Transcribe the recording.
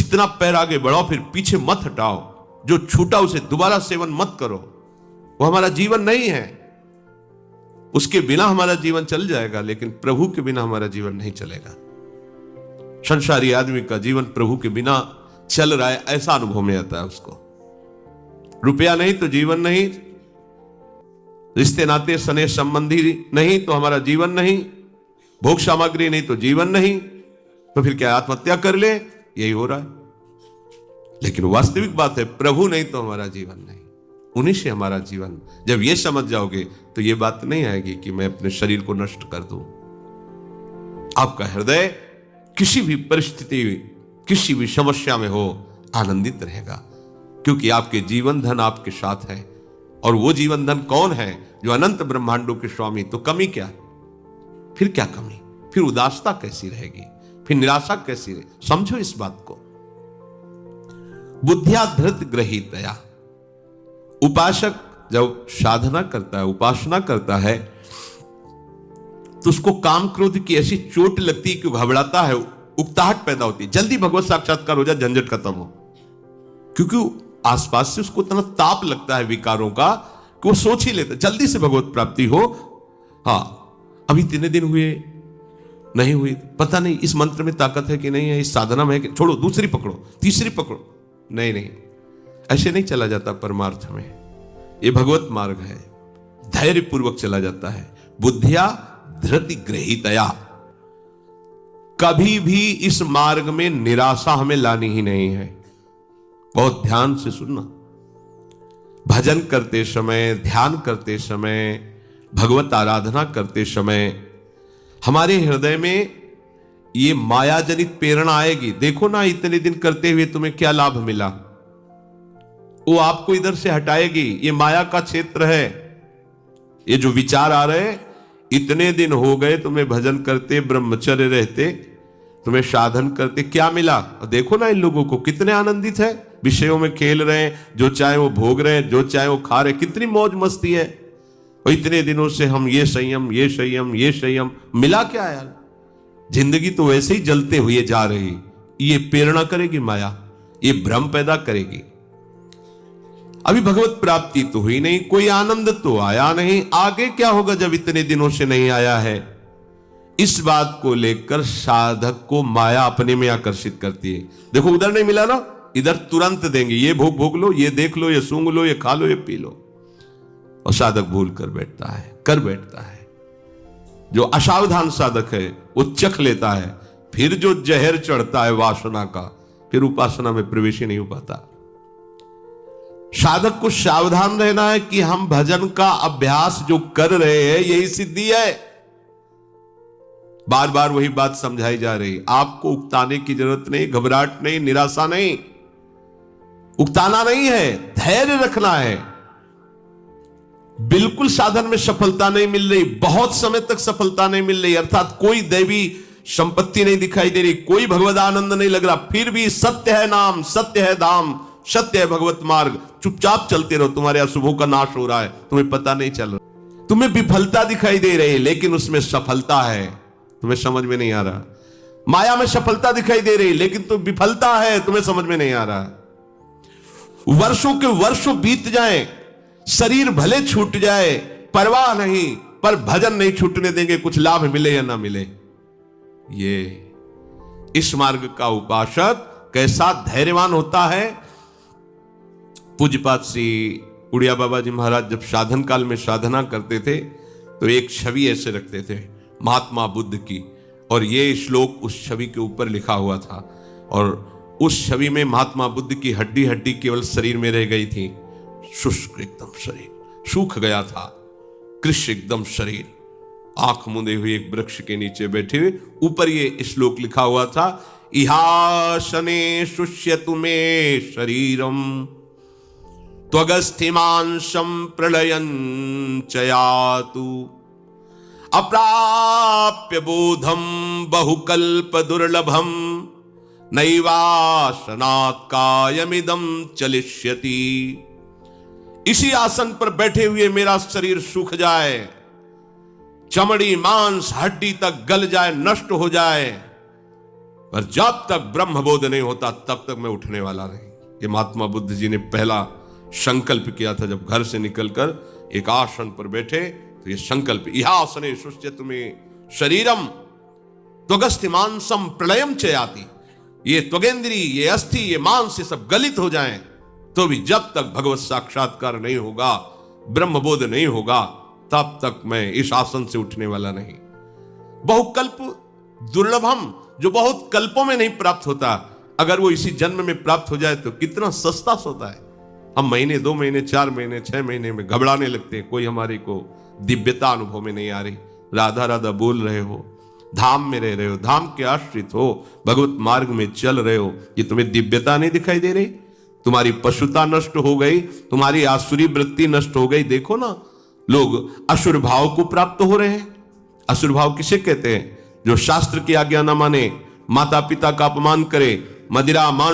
जितना पैर आगे बढ़ाओ फिर पीछे मत हटाओ। जो छूटा उसे दोबारा सेवन मत करो। वो हमारा जीवन नहीं है। उसके बिना हमारा जीवन चल जाएगा, लेकिन प्रभु के बिना हमारा जीवन नहीं चलेगा। संसारी आदमी का जीवन प्रभु के बिना चल रहा है ऐसा अनुभव में आता है उसको। रुपया नहीं तो जीवन नहीं, रिश्ते नाते स्नेह संबंधी नहीं तो हमारा जीवन नहीं, भोग सामग्री नहीं तो जीवन नहीं, तो फिर क्या आत्महत्या कर ले? यही हो रहा है। लेकिन वास्तविक बात है, प्रभु नहीं तो हमारा जीवन नहीं, उन्हीं से हमारा जीवन। जब ये समझ जाओगे तो ये बात नहीं आएगी कि मैं अपने शरीर को नष्ट कर दूं। आपका हृदय किसी भी परिस्थिति, किसी भी समस्या में हो, आनंदित रहेगा, क्योंकि आपके जीवन धन आपके साथ है। और वो जीवन धन कौन है? जो अनंत ब्रह्मांडों के स्वामी। तो कमी क्या? फिर क्या कमी? फिर उदासता कैसी रहेगी? फिर निराशा कैसी रहेगी? समझो इस बात को। बुद्धिया धृत ग्रहीतया। उपासक जब साधना करता है, उपासना करता है, तो उसको काम क्रोध की ऐसी चोट लगती है कि घबराता है, उकताहट पैदा होती है। जल्दी भगवत साक्षात्कार हो जाए, झंझट खत्म हो। क्योंकि आसपास से उसको इतना ताप लगता है विकारों का कि वो सोच ही लेता जल्दी से भगवत प्राप्ति हो। हाँ, अभी 3 दिन हुए, नहीं हुई, पता नहीं इस मंत्र में ताकत है कि नहीं है, इस साधना में है कि, छोड़ो, दूसरी पकड़ो, तीसरी पकड़ो। नहीं नहीं, ऐसे नहीं चला जाता परमार्थ में। ये भगवत मार्ग है, धैर्य पूर्वक चला जाता है। बुद्धिया धृति ग्रहीतया। कभी भी इस मार्ग में निराशा हमें लानी ही नहीं है। बहुत ध्यान से सुनना। भजन करते समय, ध्यान करते समय, भगवत आराधना करते समय हमारे हृदय में ये माया जनित प्रेरणा आएगी। देखो ना, इतने दिन करते हुए तुम्हें क्या लाभ मिला, वो आपको इधर से हटाएगी। ये माया का क्षेत्र है। ये जो विचार आ रहे, इतने दिन हो गए तुम्हें भजन करते, ब्रह्मचर्य रहते, तुम्हें साधन करते, क्या मिला? देखो ना इन लोगों को कितने आनंदित है, विषयों में खेल रहे हैं, जो चाहे वो भोग रहे हैं, जो चाहे वो खा रहे हैं, कितनी मौज मस्ती है। और इतने दिनों से हम ये संयम, ये संयम, ये संयम, मिला क्या यार? जिंदगी तो वैसे ही जलते हुए जा रही। ये प्रेरणा करेगी माया, ये भ्रम पैदा करेगी। अभी भगवत प्राप्ति तो हुई नहीं, कोई आनंद तो आया नहीं, आगे क्या होगा जब इतने दिनों से नहीं आया है? इस बात को लेकर साधक को माया अपने में आकर्षित करती है। देखो, उधर नहीं मिला ना, इधर तुरंत देंगे, ये भोग लो, ये देख लो, ये सूंघ लो, ये खा लो, ये पी लो। और साधक भूल कर बैठता है। जो असावधान साधक है वो चख लेता है, फिर जो जहर चढ़ता है वासना का, फिर उपासना में प्रवेश ही नहीं हो पाता। साधक को सावधान रहना है कि हम भजन का अभ्यास जो कर रहे हैं यही सिद्धि है। बार बार वही बात समझाई जा रही। आपको उकताने की जरूरत नहीं, घबराहट नहीं, निराशा नहीं, उकताना नहीं है, धैर्य रखना है। बिल्कुल साधन में सफलता नहीं मिल रही, बहुत समय तक सफलता नहीं मिल रही, अर्थात कोई दैवी संपत्ति नहीं दिखाई दे रही, कोई भगवत आनंद नहीं लग रहा, फिर भी सत्य है नाम, सत्य है धाम, सत्य है भगवत मार्ग, चुपचाप चलते रहो। तुम्हारे अशुभों का नाश हो रहा है, तुम्हें पता नहीं चल रहा। तुम्हें विफलता दिखाई दे रही है, लेकिन उसमें सफलता है, तुम्हें समझ में नहीं आ रहा। माया में सफलता दिखाई दे रही, लेकिन तो विफलता है, तुम्हें समझ में नहीं आ रहा। वर्षों के वर्षों बीत जाएं, शरीर भले छूट जाए, परवाह नहीं, पर भजन नहीं छूटने देंगे, कुछ लाभ मिले या ना मिले। ये इस मार्ग का उपासक कैसा धैर्यवान होता है। पूज्यपाद श्री उड़िया बाबा जी महाराज जब साधन काल में साधना करते थे तो एक छवि ऐसे रखते थे महात्मा बुद्ध की, और ये श्लोक उस छवि के ऊपर लिखा हुआ था। और उस छवि में महात्मा बुद्ध की हड्डी हड्डी केवल शरीर में रह गई थी, शुष्क एकदम शरीर, सूख गया था, कृष्ण एकदम शरीर, आंख मूंदे हुए एक वृक्ष के नीचे बैठे हुए, ऊपर ये श्लोक लिखा हुआ था, इहासने शुष्यतु मे शरीरम त्वगस्थिमांशं प्रलयं चयातु अप्राप्य बोधम बहुकल्प दुर्लभम नैवासनात् कायमिदं चलिष्यति। इसी आसन पर बैठे हुए मेरा शरीर सूख जाए, चमड़ी मांस हड्डी तक गल जाए, नष्ट हो जाए, पर जब तक ब्रह्मबोध नहीं होता तब तक मैं उठने वाला नहीं। ये महात्मा बुद्ध जी ने पहला संकल्प किया था जब घर से निकलकर एक आसन पर बैठे, तो ये संकल्प, यह आसने सुष्यतु में शरीरम त्वगस्थि मांसम प्रलयम चयाति, ये त्वगेंद्री, ये अस्थि, ये मांस, ये सब गलित हो जाएं तो भी जब तक भगवत साक्षात्कार नहीं होगा, ब्रह्मबोध नहीं होगा, तब तक मैं इस आसन से उठने वाला नहीं। बहुकल्प दुर्लभम, जो बहुत कल्पों में नहीं प्राप्त होता, अगर वो इसी जन्म में प्राप्त हो जाए तो कितना सस्ता सोता है। हम महीने, 2 महीने, 4 महीने, 6 महीने में घबराने लगते हैं, कोई हमारे को दिव्यता अनुभव में नहीं आ रही। राधा राधा बोल रहे हो, धाम में रह रहे हो, धाम के आश्रित हो, भगवत मार्ग में चल रहे हो, ये तुम्हें दिव्यता नहीं दिखाई दे रही? तुम्हारी पशुता नष्ट हो गई, तुम्हारी आसुरी वृत्ति नष्ट हो गई। देखो ना, लोग असुर भाव को प्राप्त हो रहे हैं। असुर भाव किसे कहते हैं? जो शास्त्र की आज्ञा न माने, माता पिता का अपमान करे, मदिरा, मांस